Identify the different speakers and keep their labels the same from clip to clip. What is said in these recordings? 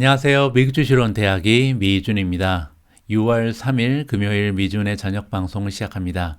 Speaker 1: 안녕하세요. 미국 주식론 대학이 미준입니다. 6월 3일 금요일 미준의 저녁 방송을 시작합니다.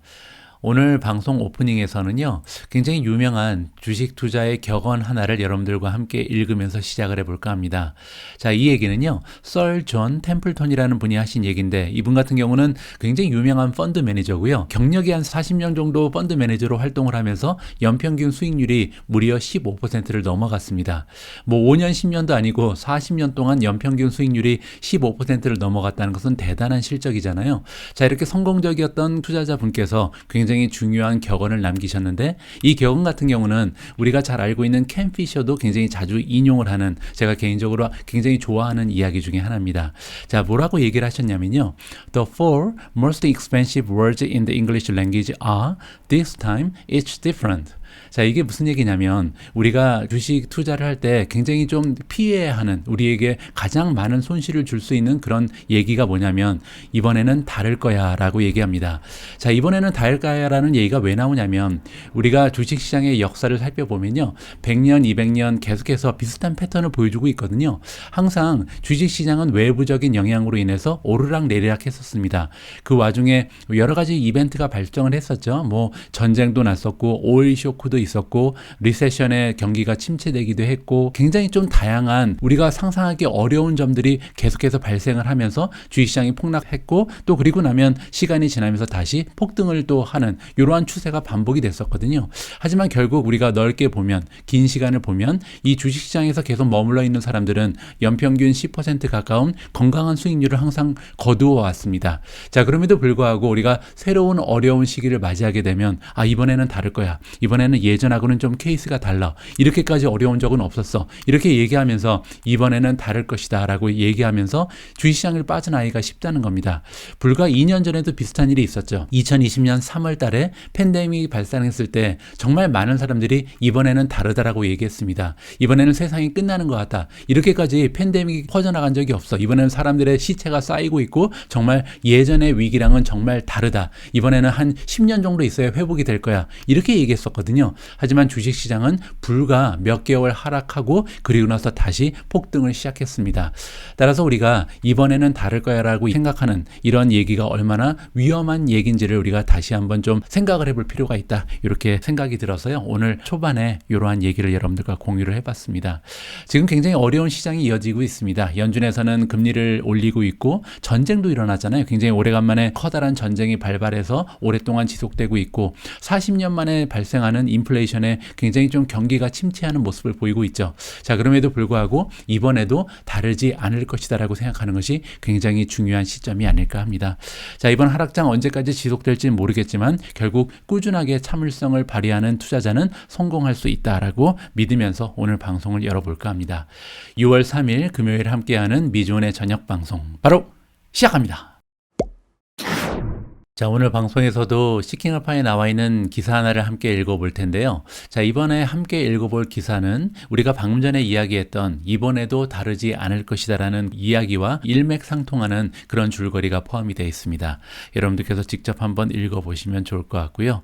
Speaker 1: 오늘 방송 오프닝에서는요, 굉장히 유명한 주식 투자의 격언 하나를 여러분들과 함께 읽으면서 시작을 해볼까 합니다. 자, 이 얘기는요, 썰 존 템플턴이라는 분이 하신 얘기인데, 이분 같은 경우는 굉장히 유명한 펀드 매니저고요. 경력이 한 40년 정도 펀드 매니저로 활동을 하면서 연평균 수익률이 무려 15%를 넘어갔습니다. 뭐 5년, 10년도 아니고 40년 동안 연평균 수익률이 15%를 넘어갔다는 것은 대단한 실적이잖아요. 자, 이렇게 성공적이었던 투자자분께서 굉장히 중요한 격언을 남기셨는데, 이 격언 같은 경우는 우리가 잘 알고 있는 켄 피셔도 굉장히 자주 인용을 하는, 제가 개인적으로 굉장히 좋아하는 이야기 중에 하나입니다. 자, 뭐라고 얘기를 하셨냐면요, The four most expensive words in the English language are this time it's different. 자, 이게 무슨 얘기냐면, 우리가 주식 투자를 할 때 굉장히 좀 피해야 하는, 우리에게 가장 많은 손실을 줄 수 있는 그런 얘기가 뭐냐면, 이번에는 다를 거야 라고 얘기합니다. 자, 이번에는 다를 거야 라는 얘기가 왜 나오냐면, 우리가 주식시장의 역사를 살펴보면요, 100년, 200년 계속해서 비슷한 패턴을 보여주고 있거든요. 항상 주식시장은 외부적인 영향으로 인해서 오르락 내리락 했었습니다. 그 와중에 여러 가지 이벤트가 발생을 했었죠. 뭐 전쟁도 났었고, 오일 쇼크도 있었고, 리세션의 경기가 침체되기도 했고, 굉장히 좀 다양한 우리가 상상하기 어려운 점들이 계속해서 발생을 하면서 주식시장이 폭락했고, 또 그리고 나면 시간이 지나면서 다시 폭등을 또 하는 이러한 추세가 반복이 됐었거든요. 하지만 결국 우리가 넓게 보면, 긴 시간을 보면 이 주식시장에서 계속 머물러 있는 사람들은 연평균 10% 가까운 건강한 수익률을 항상 거두어 왔습니다. 자, 그럼에도 불구하고 우리가 새로운 어려운 시기를 맞이하게 되면, 아, 이번에는 다를 거야, 이번에는 예전하고는 좀 케이스가 달라, 이렇게까지 어려운 적은 없었어, 이렇게 얘기하면서 이번에는 다를 것이다 라고 얘기하면서 주식시장을 빠져나가기가 쉽다는 겁니다. 불과 2년 전에도 비슷한 일이 있었죠. 2020년 3월 달에 팬데믹이 발생했을 때 정말 많은 사람들이 이번에는 다르다라고 얘기했습니다. 이번에는 세상이 끝나는 것 같다, 이렇게까지 팬데믹이 퍼져나간 적이 없어, 이번에는 사람들의 시체가 쌓이고 있고 정말 예전의 위기랑은 정말 다르다, 이번에는 한 10년 정도 있어야 회복이 될 거야, 이렇게 얘기했었거든요. 하지만 주식시장은 불과 몇 개월 하락하고 그리고 나서 다시 폭등을 시작했습니다. 따라서 우리가 이번에는 다를 거야 라고 생각하는 이런 얘기가 얼마나 위험한 얘기인지를 우리가 다시 한번 좀 생각을 해볼 필요가 있다, 이렇게 생각이 들어서요, 오늘 초반에 이러한 얘기를 여러분들과 공유를 해봤습니다. 지금 굉장히 어려운 시장이 이어지고 있습니다. 연준에서는 금리를 올리고 있고, 전쟁도 일어나잖아요. 굉장히 오래간만에 커다란 전쟁이 발발해서 오랫동안 지속되고 있고, 40년 만에 발생하는 인플레이션에 굉장히 좀 경기가 침체하는 모습을 보이고 있죠. 자, 그럼에도 불구하고 이번에도 다르지 않을 것이다 라고 생각하는 것이 굉장히 중요한 시점이 아닐까 합니다. 자, 이번 하락장 언제까지 지속될지는 모르겠지만 결국 꾸준하게 참을성을 발휘하는 투자자는 성공할 수 있다라고 믿으면서 오늘 방송을 열어볼까 합니다. 6월 3일 금요일 함께하는 미존의 저녁 방송 바로 시작합니다. 자, 오늘 방송에서도 시킹어파에 나와 있는 기사 하나를 함께 읽어볼 텐데요. 자, 이번에 함께 읽어볼 기사는 우리가 방금 전에 이야기했던 이번에도 다르지 않을 것이다 라는 이야기와 일맥상통하는 그런 줄거리가 포함이 되어 있습니다. 여러분들께서 직접 한번 읽어보시면 좋을 것 같고요.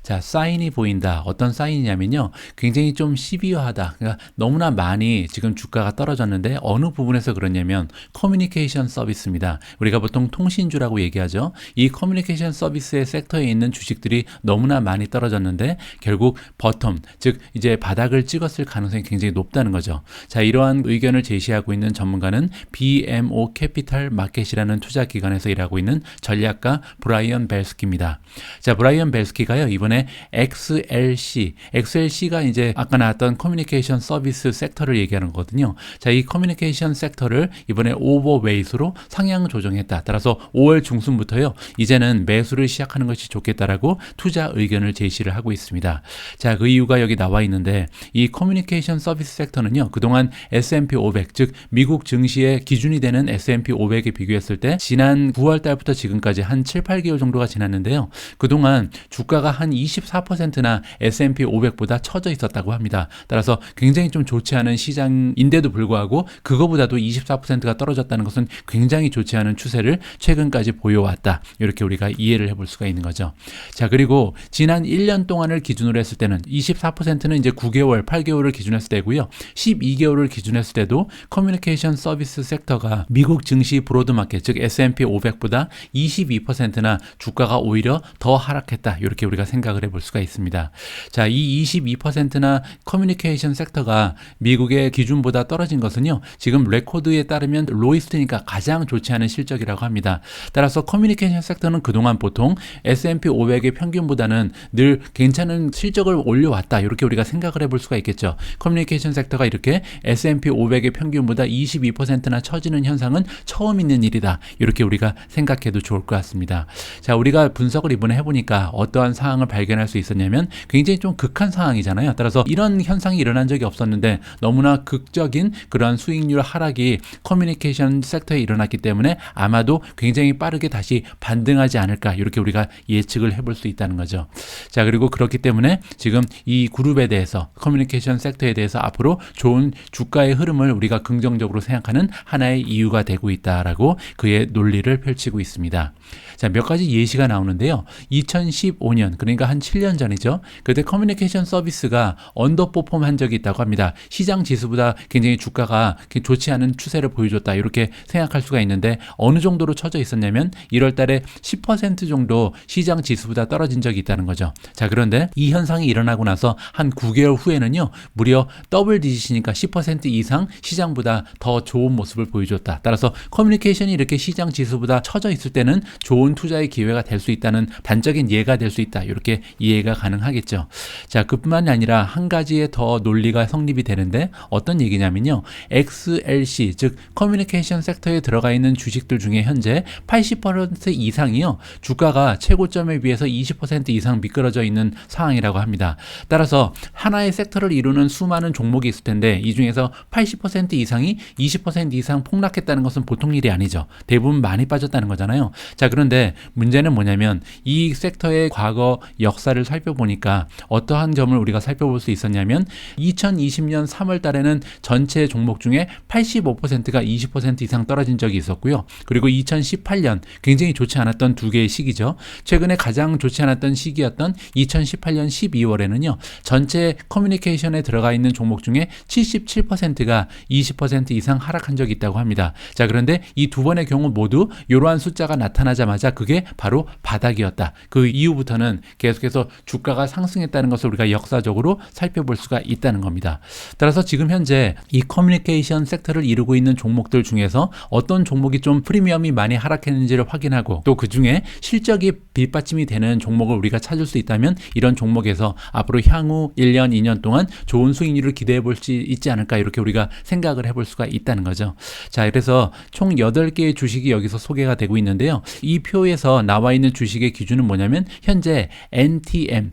Speaker 1: 자, 사인이 보인다. 어떤 사인이냐면요, 굉장히 좀 시비어하다, 그러니까 너무나 많이 지금 주가가 떨어졌는데 어느 부분에서 그러냐면 커뮤니케이션 서비스입니다. 우리가 보통 통신주라고 얘기하죠. 이 커뮤니케이션 서비스의 섹터에 있는 주식들이 너무나 많이 떨어졌는데 결국 버텀, 즉 이제 바닥을 찍었을 가능성이 굉장히 높다는 거죠. 자, 이러한 의견을 제시하고 있는 전문가는 BMO 캐피탈 마켓이라는 투자 기관에서 일하고 있는 전략가 브라이언 벨스키입니다. 자, 브라이언 벨스키가요, 이번에 XLC가 이제 아까 나왔던 커뮤니케이션 서비스 섹터를 얘기하는 거거든요. 자, 이 커뮤니케이션 섹터를 이번에 오버웨이트로 상향 조정했다. 따라서 5월 중순부터요, 이제는 매수를 시작하는 것이 좋겠다라고 투자 의견을 제시를 하고 있습니다. 자, 그 이유가 여기 나와 있는데, 이 커뮤니케이션 서비스 섹터는요, 그동안 S&P 500, 즉 미국 증시의 기준이 되는 S&P 500에 비교했을 때 지난 9월 달부터 지금까지 한 7, 8개월 정도가 지났는데요. 그동안 주가가 한 24%나 S&P 500보다 처져 있었다고 합니다. 따라서 굉장히 좀 좋지 않은 시장인데도 불구하고 그거보다도 24%가 떨어졌다는 것은 굉장히 좋지 않은 추세를 최근까지 보여왔다, 이렇게 우리가 우리가 이해를 해볼 수가 있는 거죠. 자, 그리고 지난 1년 동안을 기준으로 했을 때는 24%는 이제 9개월, 8개월을 기준으로 했을 때고요. 12개월을 기준으로 했을 때도 커뮤니케이션 서비스 섹터가 미국 증시 브로드마켓, 즉 S&P 500보다 22%나 주가가 오히려 더 하락했다. 이렇게 우리가 생각을 해볼 수가 있습니다. 자, 이 22%나 커뮤니케이션 섹터가 미국의 기준보다 떨어진 것은요, 지금 레코드에 따르면 로이스트니까 가장 좋지 않은 실적이라고 합니다. 따라서 커뮤니케이션 섹터는 그동안 보통 S&P 500의 평균보다는 늘 괜찮은 실적을 올려왔다. 이렇게 우리가 생각을 해볼 수가 있겠죠. 커뮤니케이션 섹터가 이렇게 S&P 500의 평균보다 22%나 처지는 현상은 처음 있는 일이다. 이렇게 우리가 생각해도 좋을 것 같습니다. 자, 우리가 분석을 이번에 해보니까 어떠한 사항을 발견할 수 있었냐면 굉장히 좀 극한 상황이잖아요. 따라서 이런 현상이 일어난 적이 없었는데 너무나 극적인 그러한 수익률 하락이 커뮤니케이션 섹터에 일어났기 때문에 아마도 굉장히 빠르게 다시 반등하지 않을까, 이렇게 우리가 예측을 해볼 수 있다는 거죠. 자, 그리고 그렇기 때문에 지금 이 그룹에 대해서, 커뮤니케이션 섹터에 대해서 앞으로 좋은 주가의 흐름을 우리가 긍정적으로 생각하는 하나의 이유가 되고 있다라고 그의 논리를 펼치고 있습니다. 자, 몇 가지 예시가 나오는데요. 2015년, 그러니까 한 7년 전이죠. 그때 커뮤니케이션 서비스가 언더퍼폼 한 적이 있다고 합니다. 시장 지수보다 굉장히 주가가 좋지 않은 추세를 보여줬다, 이렇게 생각할 수가 있는데 어느 정도로 처져 있었냐면 1월 달에 10% 정도 시장 지수보다 떨어진 적이 있다는 거죠. 자, 그런데 이 현상이 일어나고 나서 한 9개월 후에는요, 무려 더블 디짓이니까 10% 이상 시장보다 더 좋은 모습을 보여줬다. 따라서 커뮤니케이션이 이렇게 시장 지수보다 처져 있을 때는 좋은 투자의 기회가 될 수 있다는 단적인 예가 될 수 있다. 이렇게 이해가 가능하겠죠. 자, 그뿐만이 아니라 한 가지의 더 논리가 성립이 되는데 어떤 얘기냐면요. XLC, 즉 커뮤니케이션 섹터에 들어가 있는 주식들 중에 현재 80% 이상이요, 주가가 최고점에 비해서 20% 이상 미끄러져 있는 상황이라고 합니다. 따라서 하나의 섹터를 이루는 수많은 종목이 있을 텐데 이 중에서 80% 이상이 20% 이상 폭락했다는 것은 보통 일이 아니죠. 대부분 많이 빠졌다는 거잖아요. 자, 그런데 문제는 뭐냐면 이 섹터의 과거 역사를 살펴보니까 어떠한 점을 우리가 살펴볼 수 있었냐면 2020년 3월 달에는 전체 종목 중에 85%가 20% 이상 떨어진 적이 있었고요. 그리고 2018년 굉장히 좋지 않았던 두 개의 시기죠. 최근에 가장 좋지 않았던 시기였던 2018년 12월에는요. 전체 커뮤니케이션에 들어가 있는 종목 중에 77%가 20% 이상 하락한 적이 있다고 합니다. 자, 그런데 이 두 번의 경우 모두 이러한 숫자가 나타나자마자 그게 바로 바닥이었다. 그 이후부터는 계속해서 주가가 상승했다는 것을 우리가 역사적으로 살펴볼 수가 있다는 겁니다. 따라서 지금 현재 이 커뮤니케이션 섹터를 이루고 있는 종목들 중에서 어떤 종목이 좀 프리미엄이 많이 하락했는지를 확인하고 또 그 중에 실적이 뒷받침이 되는 종목을 우리가 찾을 수 있다면 이런 종목에서 앞으로 향후 1년, 2년 동안 좋은 수익률을 기대해 볼 수 있지 않을까, 이렇게 우리가 생각을 해볼 수가 있다는 거죠. 자, 그래서 총 8개의 주식이 여기서 소개가 되고 있는데요. 이 표에서 나와 있는 주식의 기준은 뭐냐면 현재 NTM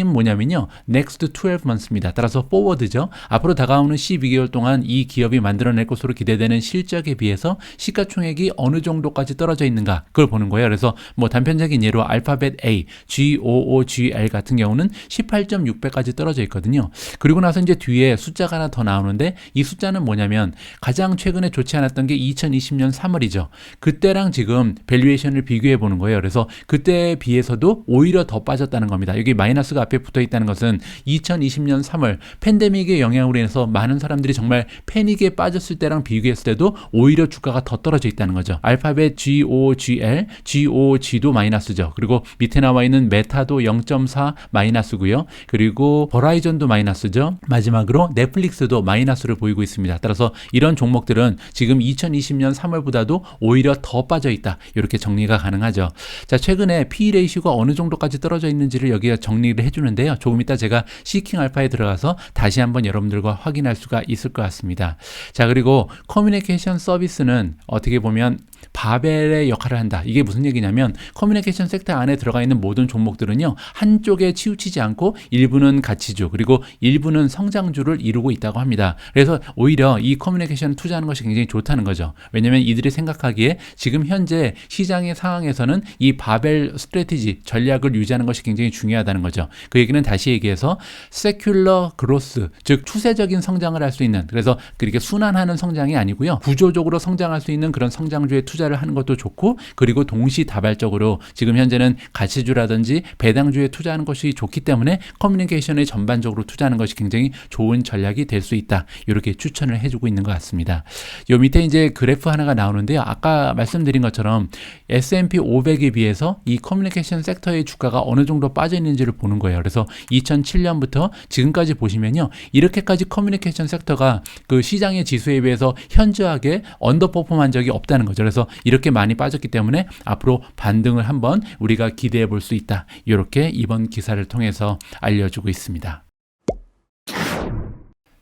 Speaker 1: 뭐냐면요, Next 12 months입니다. 따라서 forward죠. 앞으로 다가오는 12개월 동안 이 기업이 만들어낼 것으로 기대되는 실적에 비해서 시가총액이 어느 정도까지 떨어져 있는가, 그걸 보는 거예요. 그래서 뭐 단편적인 예로 알파벳 A, GOOGL 같은 경우는 18.6배까지 떨어져 있거든요. 그리고 나서 이제 뒤에 숫자가 하나 더 나오는데 이 숫자는 뭐냐면 가장 최근에 좋지 않았던 게 2020년 3월이죠. 그때랑 지금 밸류에이션을 비교해 보는 거예요. 그래서 그때에 비해서도 오히려 더 빠졌다는 겁니다. 여기 마이너스가 앞에 붙어 있다는 것은 2020년 3월 팬데믹의 영향으로 인해서 많은 사람들이 정말 패닉에 빠졌을 때랑 비교했을 때도 오히려 주가가 더 떨어져 있다는 거죠. 알파벳 GOGL, GOG도 마이너스죠. 그리고 밑에 나와 있는 메타도 0.4 마이너스고요. 그리고 버라이전도 마이너스죠. 마지막으로 넷플릭스도 마이너스를 보이고 있습니다. 따라서 이런 종목들은 지금 2020년 3월보다도 오히려 더 빠져 있다. 이렇게 정리가 가능하죠. 자, 최근에 P 레이시오가 어느 정도까지 떨어져 있는지를 여기가 정리를 해주는데요. 조금 이따 제가 시킹 알파에 들어가서 다시 한번 여러분들과 확인할 수가 있을 것 같습니다. 자, 그리고 커뮤니케이션 서비스는 어떻게 보면 바벨의 역할을 한다. 이게 무슨 얘기냐면 커뮤니케이션 섹터 안에 들어가 있는 모든 종목들은요, 한쪽에 치우치지 않고 일부는 가치주 그리고 일부는 성장주를 이루고 있다고 합니다. 그래서 오히려 이 커뮤니케이션 투자하는 것이 굉장히 좋다는 거죠. 왜냐하면 이들이 생각하기에 지금 현재 시장의 상황에서는 이 바벨 스트래티지 전략을 유지하는 것이 굉장히 중요하다는 거죠. 그 얘기는 다시 얘기해서 세큘러 그로스, 즉 추세적인 성장을 할 수 있는, 그래서 그렇게 순환하는 성장이 아니고요, 구조적으로 성장할 수 있는 그런 성장주에 투자 투자를 하는 것도 좋고, 그리고 동시다발적으로 지금 현재는 가치주라든지 배당주에 투자하는 것이 좋기 때문에 커뮤니케이션에 전반적으로 투자하는 것이 굉장히 좋은 전략이 될 수 있다. 이렇게 추천을 해주고 있는 것 같습니다. 요 밑에 이제 그래프 하나가 나오는데요. 아까 말씀드린 것처럼 S&P 500에 비해서 이 커뮤니케이션 섹터의 주가가 어느 정도 빠져 있는지를 보는 거예요. 그래서 2007년부터 지금까지 보시면요, 이렇게까지 커뮤니케이션 섹터가 그 시장의 지수에 비해서 현저하게 언더퍼폼한 적이 없다는 거죠. 그래서 이렇게 많이 빠졌기 때문에 앞으로 반등을 한번 우리가 기대해 볼 수 있다. 이렇게 이번 기사를 통해서 알려주고 있습니다.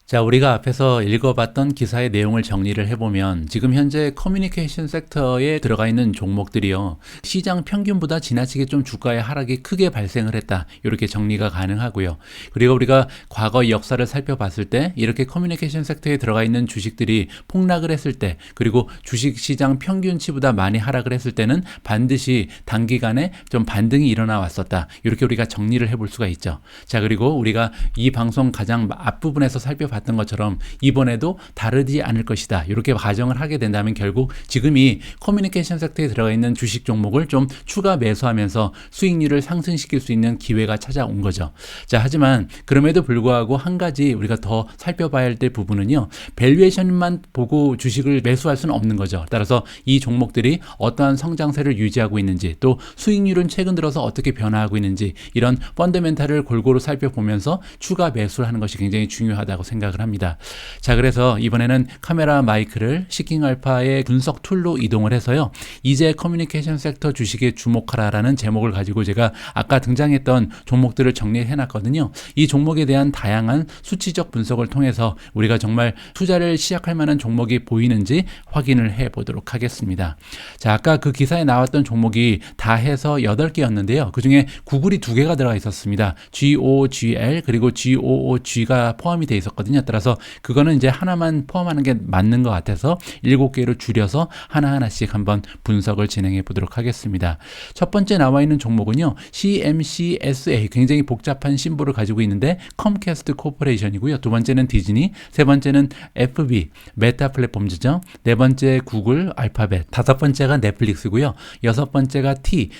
Speaker 1: 자, 우리가 앞에서 읽어봤던 기사의 내용을 정리를 해보면 지금 현재 커뮤니케이션 섹터에 들어가 있는 종목들이요, 시장 평균보다 지나치게 좀 주가의 하락이 크게 발생을 했다. 이렇게 정리가 가능하고요. 그리고 우리가 과거 역사를 살펴봤을 때 이렇게 커뮤니케이션 섹터에 들어가 있는 주식들이 폭락을 했을 때, 그리고 주식시장 평균치보다 많이 하락을 했을 때는 반드시 단기간에 좀 반등이 일어나 왔었다. 이렇게 우리가 정리를 해볼 수가 있죠. 자, 그리고 우리가 이 방송 가장 앞부분에서 살펴봤던 것처럼 이번에도 다르지 않을 것이다. 이렇게 가정을 하게 된다면 결국 지금 이 커뮤니케이션 섹터에 들어가 있는 주식 종목을 좀 추가 매수하면서 수익률을 상승시킬 수 있는 기회가 찾아온 거죠. 자, 하지만 그럼에도 불구하고 한 가지 우리가 더 살펴봐야 할 때 부분은요, 밸류에이션만 보고 주식을 매수할 수는 없는 거죠. 따라서 이 종목들이 어떠한 성장세를 유지하고 있는지, 또 수익률은 최근 들어서 어떻게 변화하고 있는지, 이런 펀더멘탈을 골고루 살펴보면서 추가 매수를 하는 것이 굉장히 중요하다고 생각을 합니다. 자, 그래서 이번에는 카메라 마이크를 시킹알파의 분석 툴로 이동을 해서요, 이제 커뮤니케이션 섹터 주식에 주목하라라는 제목을 가지고 제가 아까 등장했던 종목들을 정리해 놨거든요. 이 종목에 대한 다양한 수치적 분석을 통해서 우리가 정말 투자를 시작할 만한 종목이 보이는지 확인을 해 보도록 하겠습니다. 자, 아까 그 기사에 나왔던 종목이 다 해서 8개였는데요. 그 중에 구글이 2개가 들어가 있었습니다. GOGL 그리고 GOOG가 포함이 되어 있었거든요. 따라서 그거는 이제 하나만 포함하는 게 맞는 것 같아서 7개로 줄여서 하나하나씩 한번 분석을 진행해 보도록 하겠습니다. 첫 번째 나와 있는 종목은요, CMCSA, 굉장히 복잡한 심볼을 가지고 있는데 컴캐스트 코퍼레이션이고요. 두 번째는 디즈니, 세 번째는 FB, 메타 플랫폼즈죠. 네 번째 구글, 알파벳, 다섯 번째가 넷플릭스고요. 여섯 번째가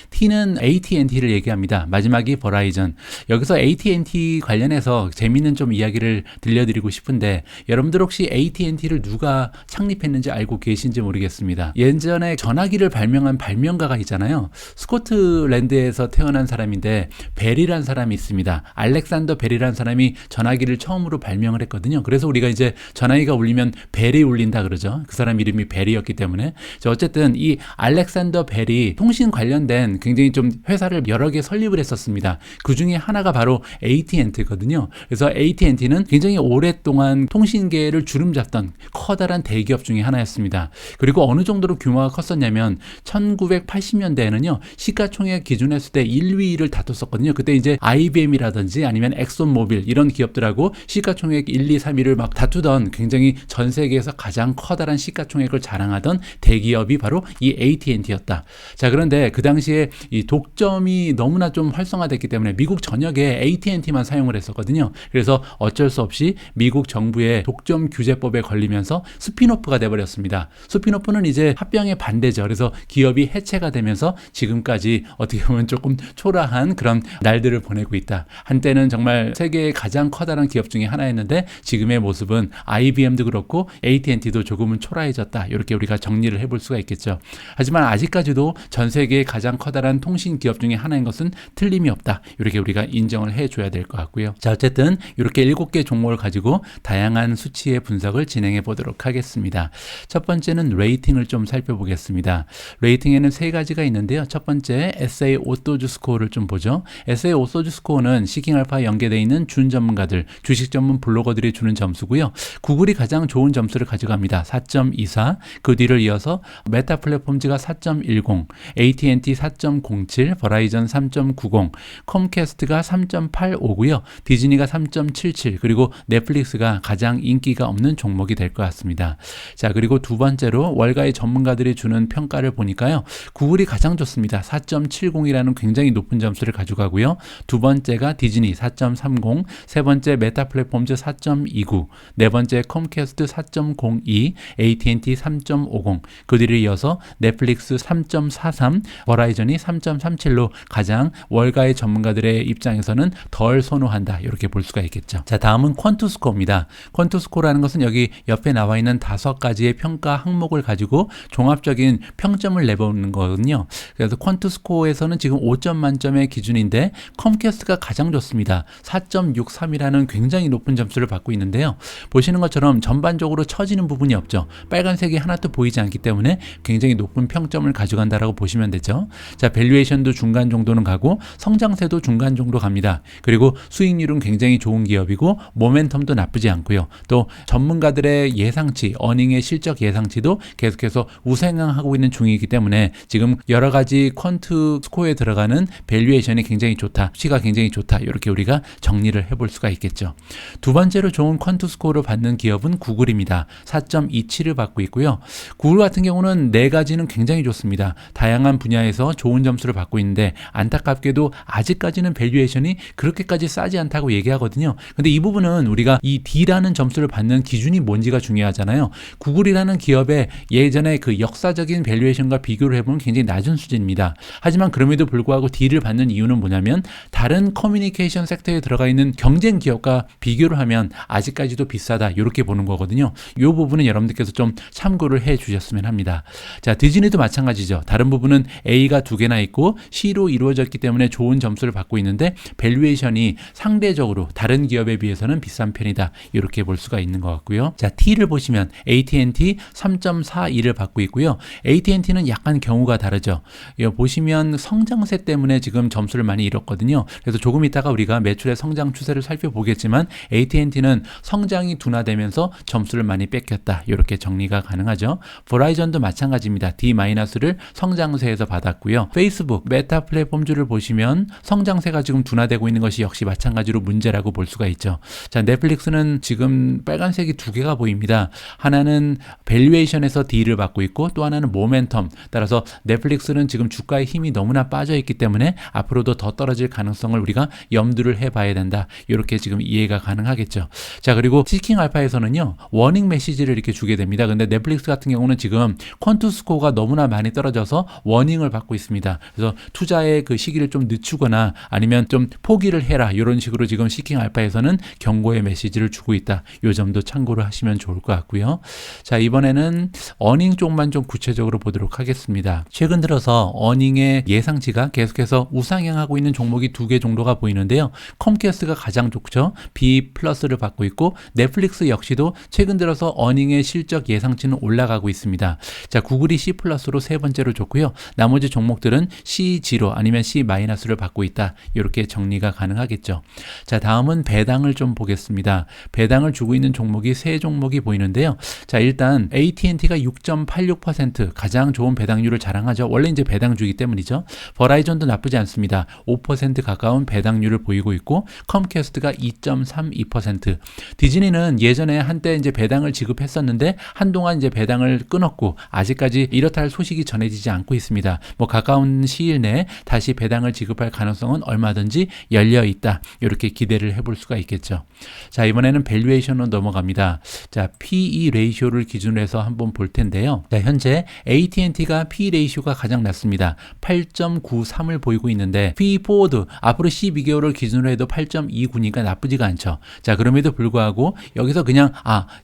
Speaker 1: T는 AT&T를 얘기합니다. 마지막이 버라이전. 여기서 AT&T 관련해서 재미있는 좀 이야기를 들려드리고 싶은데, 여러분들 혹시 AT&T를 누가 창립했는지 알고 계신지 모르겠습니다. 예전에 전화기를 발명한 발명가가 있잖아요. 스코틀랜드에서 태어난 사람인데 벨이란 사람이 있습니다. 알렉산더 벨이란 사람이 전화기를 처음으로 발명을 했거든요. 그래서 우리가 이제 전화기가 울리면 벨이 울린다 그러죠. 그 사람 이름이 벨이었기 때문에. 어쨌든 이 알렉산더 벨이 통신 관련된 굉장히 좀 회사를 여러 개 설립을 했었습니다. 그 중에 하나가 바로 AT&T거든요. 그래서 AT&T는 굉장히 오랫동안 통신계를 주름잡던 커다란 대기업 중에 하나였습니다. 그리고 어느 정도로 규모가 컸었냐면 1980년대에는요, 시가총액 기준 했을 때 1, 2위를 다퉜었거든요. 그때 이제 IBM이라든지 아니면 엑손모빌 이런 기업들하고 시가총액 1, 2, 3위를 막 다투던, 굉장히 전 세계에서 가장 커다란 시가총액을 자랑하던 대기업이 바로 이 AT&T였다. 자, 그런데 그 당시에 이 독점이 너무나 좀 활성화됐기 때문에 미국 전역에 AT&T만 사용을 했었거든요. 그래서 어쩔 수 없이 미국 정부의 독점 규제법에 걸리면서 스핀오프가 돼버렸습니다. 스핀오프는 이제 합병의 반대죠. 그래서 기업이 해체가 되면서 지금까지 어떻게 보면 조금 초라한 그런 날들을 보내고 있다. 한때는 정말 세계의 가장 커다란 기업 중에 하나였는데 지금의 모습은 IBM도 그렇고 AT&T도 조금은 초라해졌다. 이렇게 우리가 정리를 해볼 수가 있겠죠. 하지만 아직까지도 전 세계의 가장 커다란 통신 기업 중에 하나인 것은 틀림이 없다. 이렇게 우리가 인정을 해줘야 될 것 같고요. 자, 어쨌든 이렇게 7개 종목을 가지고 다양한 수치의 분석을 진행해 보도록 하겠습니다. 첫 번째는 레이팅을 좀 살펴보겠습니다. 레이팅에는 3가지가 있는데요. 첫 번째 SA 오소주 스코어를 좀 보죠. SA 오소주 스코어는 시킹알파에 연계되어 있는 준 전문가들, 주식 전문 블로거들이 주는 점수고요. 구글이 가장 좋은 점수를 가져갑니다. 4.24. 그 뒤를 이어서 메타 플랫폼즈가 4.10, AT&T 4.07, 버라이전 3.90, 컴캐스트가 3.85고요. 디즈니가 3.77, 그리고 넷플릭스 넷플릭스가 가장 인기가 없는 종목이 될 것 같습니다. 자, 그리고 두 번째로 월가의 전문가들이 주는 평가를 보니까요. 구글이 가장 좋습니다. 4.70이라는 굉장히 높은 점수를 가져가고요. 두 번째가 디즈니 4.30, 세 번째 메타 플랫폼즈 4.29, 네 번째 컴캐스트 4.02, AT&T 3.50, 그 뒤를 이어서 넷플릭스 3.43, 버라이전이 3.37로 가장 월가의 전문가들의 입장에서는 덜 선호한다, 이렇게 볼 수가 있겠죠. 자, 다음은 퀀투스코어입니다. 퀀투스코어라는 것은 여기 옆에 나와 있는 5가지의 평가 항목을 가지고 종합적인 평점을 내보는 거거든요. 그래서 퀀투스코어에서는 지금 5점 만점의 기준인데 컴캐스트가 가장 좋습니다. 4.63이라는 굉장히 높은 점수를 받고 있는데요. 보시는 것처럼 전반적으로 처지는 부분이 없죠. 빨간색이 하나도 보이지 않기 때문에 굉장히 높은 평점을 가져간다라고 보시면 되죠. 자, 밸류에이션도 중간 정도는 가고 성장세도 중간 정도 갑니다. 그리고 수익률은 굉장히 좋은 기업이고 모멘텀도 나쁘지 않고요. 또 전문가들의 예상치, 어닝의 실적 예상치도 계속해서 우상향하고 있는 중이기 때문에 지금 여러 가지 퀀트 스코어에 들어가는 밸류에이션이 굉장히 좋다, 수치가 굉장히 좋다, 이렇게 우리가 정리를 해볼 수가 있겠죠. 두 번째로 좋은 퀀트 스코어를 받는 기업은 구글입니다. 4.27을 받고 있고요. 구글 같은 경우는 네 가지는 굉장히 좋습니다. 다양한 분야에서 좋은 점수를 받고 있는데 안타깝게도 아직까지는 밸류에이션이 그렇게까지 싸지 않다고 얘기하거든요. 근데 이 부분은 우리가 이 D라는 점수를 받는 기준이 뭔지가 중요하잖아요. 구글이라는 기업의 예전에 그 역사적인 밸류에이션과 비교를 해보면 굉장히 낮은 수준입니다. 하지만 그럼에도 불구하고 D를 받는 이유는 뭐냐면 다른 커뮤니케이션 섹터에 들어가 있는 경쟁 기업과 비교를 하면 아직까지도 비싸다, 이렇게 보는 거거든요. 이 부분은 여러분들께서 좀 참고를 해 주셨으면 합니다. 자, 디즈니도 마찬가지죠. 다른 부분은 A가 2개나 있고 C로 이루어졌기 때문에 좋은 점수를 받고 있는데 밸류에이션이 상대적으로 다른 기업에 비해서는 비싼 편이다, 이렇게 볼 수가 있는 것 같고요. 자, T를 보시면 AT&T 3.42를 받고 있고요. AT&T는 약간 경우가 다르죠. 이거 보시면 성장세 때문에 지금 점수를 많이 잃었거든요. 그래서 조금 있다가 우리가 매출의 성장 추세를 살펴보겠지만 AT&T는 성장이 둔화되면서 점수를 많이 뺏겼다, 이렇게 정리가 가능하죠. 버라이전도 마찬가지입니다. D-를 성장세에서 받았고요. 페이스북, 메타 플랫폼주를 보시면 성장세가 지금 둔화되고 있는 것이 역시 마찬가지로 문제라고 볼 수가 있죠. 자, 넷플릭스는 지금 빨간색이 2개가 보입니다. 하나는 밸류에이션에서 D를 받고 있고 또 하나는 모멘텀. 따라서 넷플릭스는 지금 주가의 힘이 너무나 빠져 있기 때문에 앞으로도 더 떨어질 가능성을 우리가 염두를 해봐야 된다, 이렇게 지금 이해가 가능하겠죠. 자, 그리고 시킹 알파에서는요 워닝 메시지를 이렇게 주게 됩니다. 근데 넷플릭스 같은 경우는 지금 퀀투 스코어가 너무나 많이 떨어져서 워닝을 받고 있습니다. 그래서 투자의 그 시기를 좀 늦추거나 아니면 좀 포기를 해라, 이런 식으로 지금 시킹 알파에서는 경고의 메시지를 주고 있다. 이 점도 참고를 하시면 좋을 것 같고요. 자, 이번에는 어닝 쪽만 좀 구체적으로 보도록 하겠습니다. 최근 들어서 어닝의 예상치가 계속해서 우상향하고 있는 종목이 2개 정도가 보이는데요. 컴캐스트가 가장 좋죠. B 플러스를 받고 있고 넷플릭스 역시도 최근 들어서 어닝의 실적 예상치는 올라가고 있습니다. 자, 구글이 C 플러스로 세 번째로 좋고요. 나머지 종목들은 C0 아니면 C-를 받고 있다, 이렇게 정리가 가능하겠죠. 자, 다음은 배당을 좀 보겠습니다. 배당을 주고 있는 종목이 세 종목이 보이는데요. 자, 일단 AT&T가 6.86% 가장 좋은 배당률을 자랑하죠. 원래 이제 배당주기 때문이죠. 버라이전도 나쁘지 않습니다. 5% 가까운 배당률을 보이고 있고 컴캐스트가 2.32%. 디즈니는 예전에 한때 이제 배당을 지급했었는데 한동안 이제 배당을 끊었고 아직까지 이렇다 할 소식이 전해지지 않고 있습니다. 뭐 가까운 시일 내에 다시 배당을 지급할 가능성은 얼마든지 열려 있다, 이렇게 기대를 해볼 수가 있겠죠. 자, 이번에는 밸류에이션으로 넘어갑니다. 자, PE 레이쇼를 기준으로 해서 한번 볼 텐데요. 자, 현재 AT&T가 PE 레이쇼가 가장 낮습니다. 8.93을 보이고 있는데 PE 포워드 앞으로 12개월을 기준으로 해도 8.29니까 나쁘지가 않죠. 자, 그럼에도 불구하고 여기서 그냥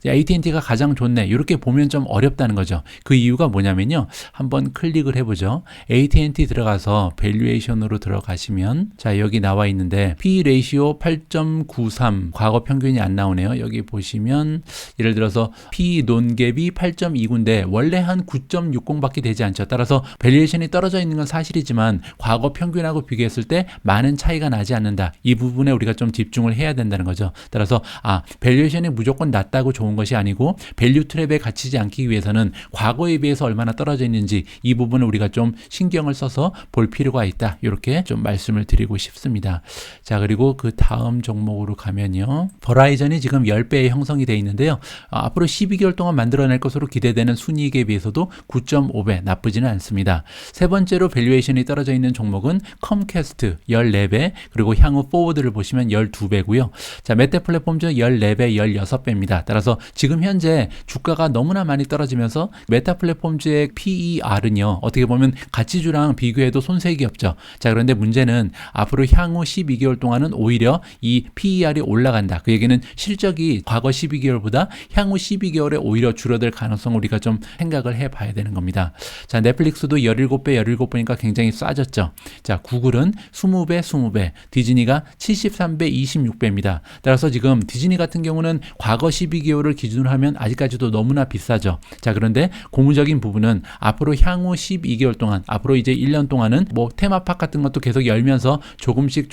Speaker 1: AT&T가 가장 좋네, 이렇게 보면 좀 어렵다는 거죠. 그 이유가 뭐냐면요. 한번 클릭을 해보죠. AT&T 들어가서 밸류에이션으로 들어가시면 자, 여기 나와 있는데 PE 레이시오 8.93, 과거 평균이 안 나오네요. 여기 보시면 예를 들어서 PE 논갭이 8.29인데 원래 한 9.60밖에 되지 않죠. 따라서 밸류에이션이 떨어져 있는 건 사실이지만 과거 평균하고 비교했을 때 많은 차이가 나지 않는다. 이 부분에 우리가 좀 집중을 해야 된다는 거죠. 따라서 밸류에이션이 무조건 낮다고 좋은 것이 아니고 밸류 트랩에 갇히지 않기 위해서는 과거에 비해서 얼마나 떨어져 있는지 이 부분을 우리가 좀 신경을 써서 볼 필요가 있다, 이렇게 좀 말씀을 드리고 싶습니다. 자, 그리고 그 다음 종목으로 가면요. 버라이전 버라이전이 지금 10배의 형성이 되어 있는데요. 앞으로 12개월 동안 만들어낼 것으로 기대되는 순이익에 비해서도 9.5배 나쁘지는 않습니다. 세 번째로 밸류에이션이 떨어져 있는 종목은 컴캐스트 14배, 그리고 향후 포워드를 보시면 12배고요. 자, 메타플랫폼즈 14배, 16배입니다. 따라서 지금 현재 주가가 너무나 많이 떨어지면서 메타플랫폼즈의 PER은요, 어떻게 보면 가치주랑 비교해도 손색이 없죠. 자, 그런데 문제는 앞으로 향후 12개월 동안은 오히려 이 PER이 올라간다. 그 얘기는 실적이 과거 12개월보다 향후 12개월에 오히려 줄어들 가능성을 우리가 좀 생각을 해봐야 되는 겁니다. 자, 넷플릭스도 17배, 17배니까 굉장히 싸졌죠. 자, 구글은 20배, 20배, 디즈니가 73배, 26배입니다. 따라서 지금 디즈니 같은 경우는 과거 12개월을 기준으로 하면 아직까지도 너무나 비싸죠. 자, 그런데 고무적인 부분은 앞으로 향후 12개월 동안, 앞으로 이제 1년 동안은 뭐 테마파크 같은 것도 계속 열면서 조금씩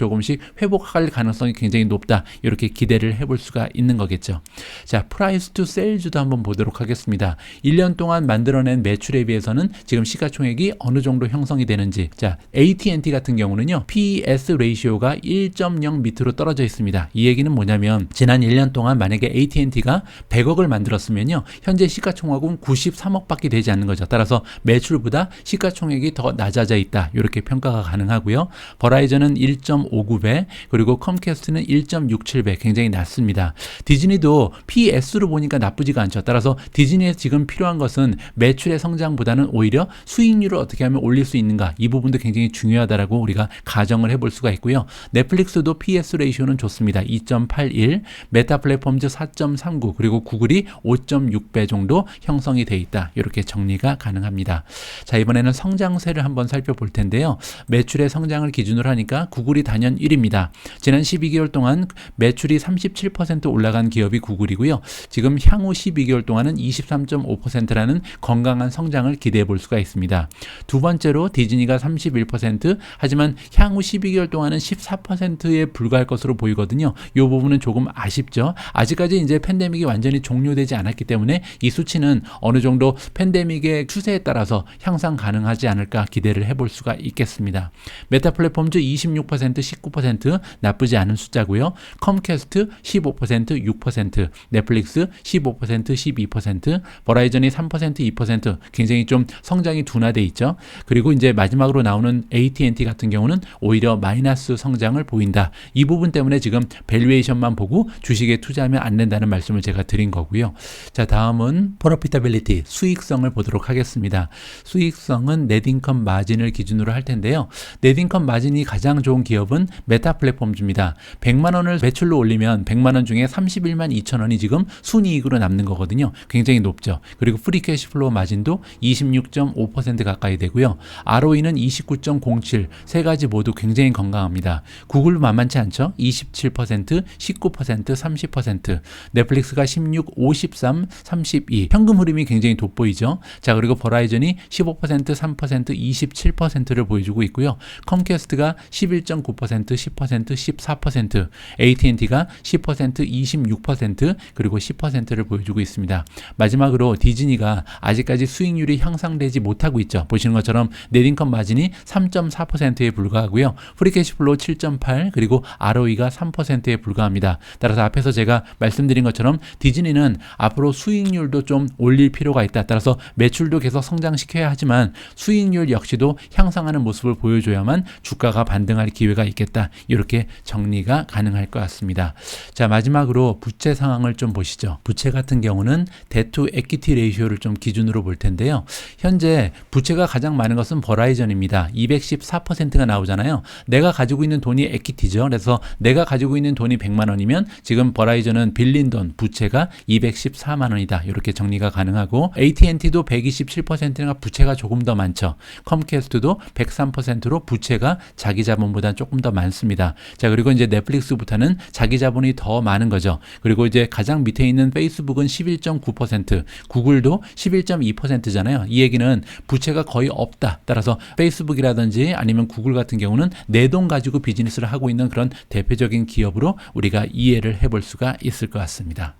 Speaker 1: 회복할 가능성이 굉장히 높다. 이렇게 기대를 해볼 수가 있는 거겠죠. 자, 프라이스 투 세일즈도 한번 보도록 하겠습니다. 1년 동안 만들어낸 매출에 비해서는 지금 시가총액이 어느 정도 형성이 되는지. 자, AT&T 같은 경우는요, PES 레이시오가 1.0 밑으로 떨어져 있습니다. 이 얘기는 뭐냐면 지난 1년 동안 만약에 AT&T가 100억을 만들었으면요, 현재 시가총액은 93억밖에 되지 않는 거죠. 따라서 매출보다 시가총액이 더 낮아져 있다. 이렇게 평가가 가능하고요. 버라이전은 1.59배, 그리고 컴캐스트는 1.67배, 굉장히 낮습니다. 디즈니도 PS로 보니까 나쁘지가 않죠. 따라서 디즈니에 지금 필요한 것은 매출의 성장보다는 오히려 수익률을 어떻게 하면 올릴 수 있는가, 이 부분도 굉장히 중요하다라고 우리가 가정을 해볼 수가 있고요. 넷플릭스도 PS 레이시오는 좋습니다. 2.81, 메타플랫폼즈 4.39, 그리고 구글이 5.6배 정도 형성이 돼 있다. 이렇게 정리가 가능합니다. 자, 이번에는 성장세를 한번 살펴볼 텐데요. 매출의 성장을 기준으로 하니까 구글이 단연 1위입니다. 지난 12개월 동안 매출이 37% 올라간 기업이 구글이고요. 지금 향후 12개월 동안은 23.5%라는 건강한 성장을 기대해 볼 수가 있습니다. 두 번째로 디즈니가 31%, 하지만 향후 12개월 동안은 14%에 불과할 것으로 보이거든요. 이 부분은 조금 아쉽죠. 아직까지 이제 팬데믹이 완전히 종료되지 않았기 때문에 이 수치는 어느 정도 팬데믹의 추세에 따라서 향상 가능하지 않을까 기대를 해볼 수가 있겠습니다. 메타플랫폼즈 26%, 19% 나쁘지 않은 숫자고요. 컴캐스트 15%, 6%, 넷플릭스 15%, 12%, 버라이전이 3%, 2% 굉장히 좀 성장이 둔화돼 있죠. 그리고 이제 마지막으로 나오는 AT&T 같은 경우는 오히려 마이너스 성장을 보인다. 이 부분 때문에 지금 밸류에이션만 보고 주식에 투자하면 안 된다는 말씀을 제가 드린 거고요. 자, 다음은 프로피타빌리티, 수익성을 보도록 하겠습니다. 수익성은 넷인컴 마진을 기준으로 할 텐데요. 넷인컴 마진이 가장 좋은 기업은 메타플랫폼즈입니다. 100만 원을 매출로 올리면 100만 원 중에 31만 2천 원이 지금 순이익으로 남는 거거든요. 굉장히 높죠. 그리고 프리캐시플로우 마진도 26.5% 가까이 되고요. ROE는 29.07, 세 가지 모두 굉장히 건강합니다. 구글 만만치 않죠. 27%, 19%, 30%, 넷플릭스가 16, 53, 32, 현금 흐름이 굉장히 돋보이죠. 자, 그리고 버라이전이 15%, 3%, 27%를 보여주고 있고요. 컴캐스트가 11.9%, 10%, 14%, AT&T가 10%, 26%, 그리고 10%를 보여주고 있습니다. 마지막으로 디즈니가 아직까지 수익률이 향상되지 못하고 있죠. 보시는 것처럼 넷인컴 마진이 3.4%에 불과하고요. 프리캐시플로우 7.8, 그리고 ROE가 3%에 불과합니다. 따라서 앞에서 제가 말씀드린 것처럼 디즈니는 앞으로 수익률도 좀 올릴 필요가 있다. 따라서 매출도 계속 성장시켜야 하지만 수익률 역시도 향상하는 모습을 보여줘야만 주가가 반등할 기회가 있겠다. 이렇게 정리가 가능할 것 같습니다. 자, 마지막으로 부채 상황을 좀 보시죠. 부채 같은 경우는 데투 에퀴티 레이시오를 좀 기준으로 볼 텐데요. 현재 부채가 가장 많은 것은 버라이전입니다. 214%가 나오잖아요. 내가 가지고 있는 돈이 에퀴티죠. 그래서 내가 가지고 있는 돈이 100만 원이면 지금 버라이전은 빌린 돈, 부채가 214만 원이다. 이렇게 정리가 가능하고 AT&T도 127%가 부채가 조금 더 많죠. 컴캐스트도 103%로 부채가 자기 자본보다 조금 더 많습니다. 자, 그리고 이제 넷플릭스부터는 자기 자본이 더 많은 거죠. 그리고 이제 가장 밑에 있는 페이스북은 11.9%, 구글도 11.2%잖아요. 이 얘기는 부채가 거의 없다. 따라서 페이스북이라든지 아니면 구글 같은 경우는 내 돈 가지고 비즈니스를 하고 있는 그런 대표적인 기업으로 우리가 이해를 해볼 수가 있을 것 같습니다.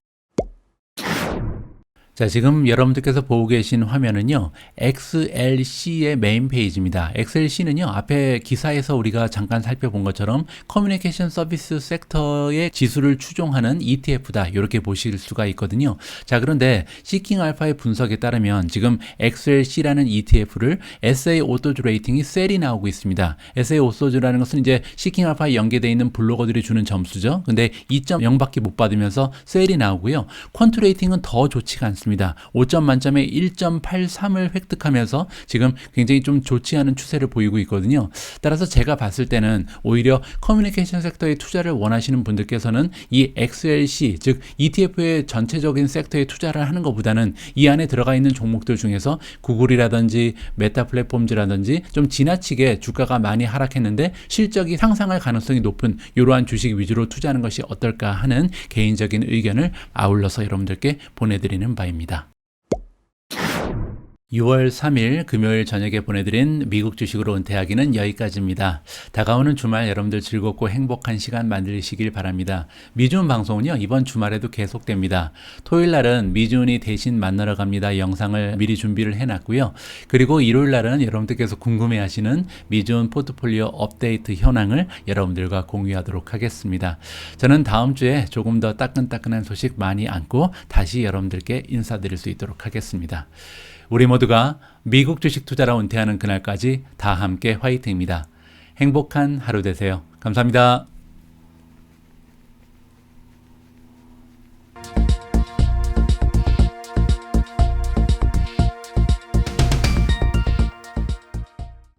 Speaker 1: 자, 지금 여러분들께서 보고 계신 화면은요, XLC의 메인 페이지입니다. XLC는요, 앞에 기사에서 우리가 잠깐 살펴본 것처럼 커뮤니케이션 서비스 섹터의 지수를 추종하는 ETF다. 이렇게 보실 수가 있거든요. 자, 그런데 시킹 알파의 분석에 따르면 지금 XLC라는 ETF를 SA 오토즈 레이팅이 셀이 나오고 있습니다. SA 오토즈라는 것은 이제 시킹 알파에 연계되어 있는 블로거들이 주는 점수죠. 근데 2.0밖에 못 받으면서 셀이 나오고요. 퀀트 레이팅은 더 좋지가 않습니다. 5점 만점에 1.83을 획득하면서 지금 굉장히 좀 좋지 않은 추세를 보이고 있거든요. 따라서 제가 봤을 때는 오히려 커뮤니케이션 섹터에 투자를 원하시는 분들께서는 이 XLC, 즉 ETF의 전체적인 섹터에 투자를 하는 것보다는 이 안에 들어가 있는 종목들 중에서 구글이라든지 메타 플랫폼즈라든지 좀 지나치게 주가가 많이 하락했는데 실적이 상승할 가능성이 높은 이러한 주식 위주로 투자하는 것이 어떨까 하는 개인적인 의견을 아울러서 여러분들께 보내드리는 바입니다. 6월 3일 금요일 저녁에 보내드린 미국 주식으로 은퇴하기는 여기까지입니다. 다가오는 주말 여러분들 즐겁고 행복한 시간 만드시길 바랍니다. 미주은 방송은요, 이번 주말에도 계속됩니다. 토요일 날은 미주은이 대신 만나러 갑니다 영상을 미리 준비를 해놨고요. 그리고 일요일 날은 여러분들께서 궁금해하시는 미주은 포트폴리오 업데이트 현황을 여러분들과 공유하도록 하겠습니다. 저는 다음 주에 조금 더 따끈따끈한 소식 많이 안고 다시 여러분들께 인사드릴 수 있도록 하겠습니다. 우리 모두가 미국 주식 투자로 은퇴하는 그날까지 다 함께 화이팅입니다. 행복한 하루 되세요. 감사합니다.